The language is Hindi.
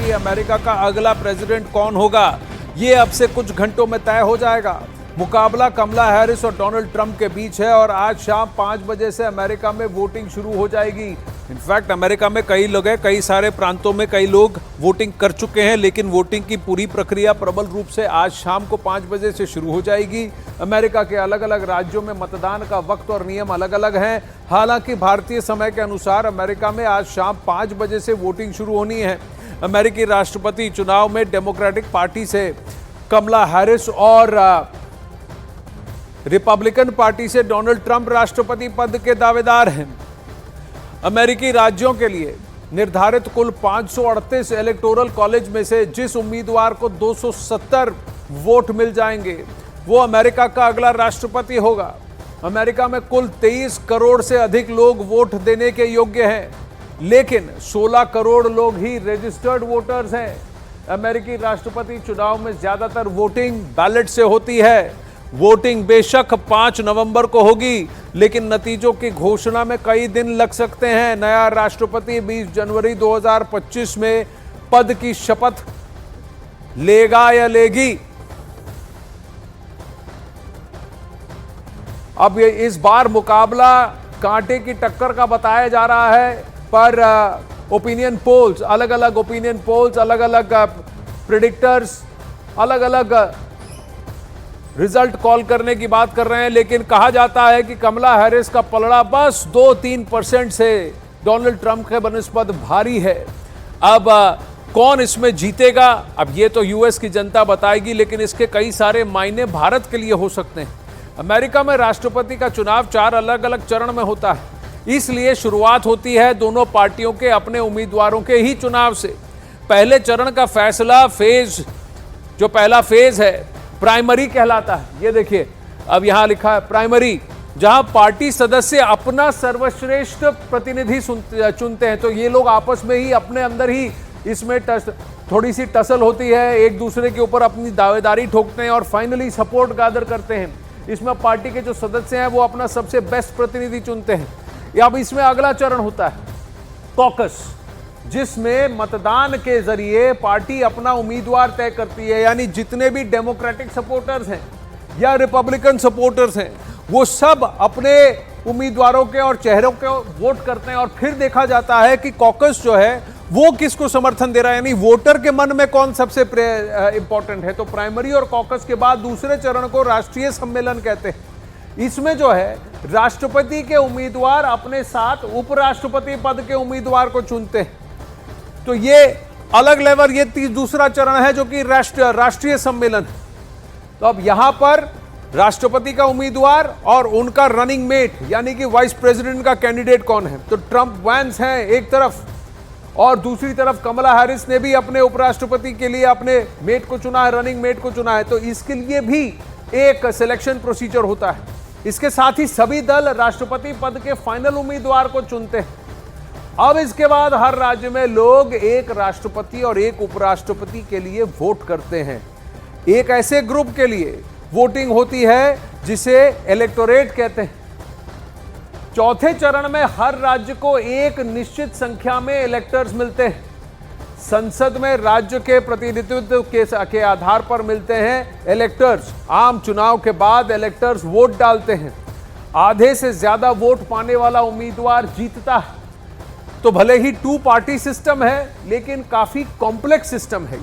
कि अमेरिका का अगला प्रेसिडेंट कौन होगा, ये अब से कुछ घंटों में तय हो जाएगा। मुकाबला कमला हैरिस और डोनाल्ड ट्रंप के बीच है और आज शाम 5 बजे से अमेरिका में वोटिंग शुरू हो जाएगी। इनफैक्ट अमेरिका में कई लोग हैं, कई सारे प्रांतों में कई लोग वोटिंग कर चुके हैं, लेकिन वोटिंग की पूरी प्रक्रिया प्रबल रूप से आज शाम को 5 बजे से शुरू हो जाएगी। अमेरिका के अलग अलग राज्यों में मतदान का वक्त और नियम अलग अलग हैं। हालांकि भारतीय समय के अनुसार अमेरिका में आज शाम 5 बजे से वोटिंग शुरू होनी है। अमेरिकी राष्ट्रपति चुनाव में डेमोक्रेटिक पार्टी से कमला हैरिस और रिपब्लिकन पार्टी से डोनाल्ड ट्रंप राष्ट्रपति पद के दावेदार हैं। अमेरिकी राज्यों के लिए निर्धारित कुल 538 इलेक्टोरल कॉलेज में से जिस उम्मीदवार को 270 वोट मिल जाएंगे वो अमेरिका का अगला राष्ट्रपति होगा। अमेरिका में कुल 23 करोड़ से अधिक लोग वोट देने के योग्य हैं, लेकिन 16 करोड़ लोग ही रजिस्टर्ड वोटर्स हैं। अमेरिकी राष्ट्रपति चुनाव में ज्यादातर वोटिंग बैलेट से होती है। वोटिंग बेशक 5 नवंबर को होगी, लेकिन नतीजों की घोषणा में कई दिन लग सकते हैं। नया राष्ट्रपति 20 जनवरी 2025 में पद की शपथ लेगा या लेगी। अब ये इस बार मुकाबला कांटे की टक्कर का बताया जा रहा है, पर ओपिनियन पोल्स, अलग अलग ओपिनियन पोल्स, अलग अलग प्रेडिक्टर्स अलग अलग रिजल्ट कॉल करने की बात कर रहे हैं। लेकिन कहा जाता है कि कमला हैरिस का पलड़ा बस 2-3% से डोनाल्ड ट्रंप के बनिस्बत भारी है। अब कौन इसमें जीतेगा, अब ये तो यूएस की जनता बताएगी, लेकिन इसके कई सारे मायने भारत के लिए हो सकते हैं। अमेरिका में राष्ट्रपति का चुनाव 4 अलग अलग चरण में होता है, इसलिए शुरुआत होती है दोनों पार्टियों के अपने उम्मीदवारों के ही चुनाव से। पहले चरण का फैसला जो पहला फेज है प्राइमरी कहलाता है। ये देखिए, अब यहां लिखा है प्राइमरी, जहां पार्टी सदस्य अपना सर्वश्रेष्ठ प्रतिनिधि चुनते हैं। तो ये लोग आपस में ही अपने अंदर ही इसमें थोड़ी सी टसल होती है, एक दूसरे के ऊपर अपनी दावेदारी ठोकते हैं और फाइनली सपोर्ट गैदर करते हैं। इसमें पार्टी के जो सदस्य हैं वो अपना सबसे बेस्ट प्रतिनिधि चुनते हैं। अब इसमें अगला चरण होता है कॉकस, जिसमें मतदान के जरिए पार्टी अपना उम्मीदवार तय करती है। यानी जितने भी डेमोक्रेटिक सपोर्टर्स हैं या रिपब्लिकन सपोर्टर्स हैं वो सब अपने उम्मीदवारों के और चेहरों को वोट करते हैं और फिर देखा जाता है कि कॉकस जो है वो किसको समर्थन दे रहा है, यानी वोटर के मन में कौन सबसे इंपॉर्टेंट है। तो प्राइमरी और कॉकस के बाद दूसरे चरण को राष्ट्रीय सम्मेलन कहते हैं। इसमें जो है राष्ट्रपति के उम्मीदवार अपने साथ उपराष्ट्रपति पद के उम्मीदवार को चुनते हैं। तो ये अलग लेवल, ये दूसरा चरण है जो कि राष्ट्रीय सम्मेलन। तो अब यहां पर राष्ट्रपति का उम्मीदवार और उनका रनिंग मेट यानी कि वाइस प्रेसिडेंट का कैंडिडेट कौन है। तो ट्रंप वैंस हैं एक तरफ और दूसरी तरफ कमला हैरिस ने भी अपने उपराष्ट्रपति के लिए अपने मेट को चुना है, रनिंग मेट को चुना है। तो इसके लिए भी एक सिलेक्शन प्रोसीजर होता है। इसके साथ ही सभी दल राष्ट्रपति पद के फाइनल उम्मीदवार को चुनते हैं। अब इसके बाद हर राज्य में लोग एक राष्ट्रपति और एक उपराष्ट्रपति के लिए वोट करते हैं। एक ऐसे ग्रुप के लिए वोटिंग होती है जिसे इलेक्टोरेट कहते हैं। चौथे चरण में हर राज्य को एक निश्चित संख्या में इलेक्टर्स मिलते हैं। संसद में राज्य के प्रतिनिधित्व के आधार पर मिलते हैं इलेक्टर्स। आम चुनाव के बाद इलेक्टर्स वोट डालते हैं। आधे से ज्यादा वोट पाने वाला उम्मीदवार जीतता है। तो भले ही 2 पार्टी सिस्टम है, लेकिन काफी कॉम्प्लेक्स सिस्टम है।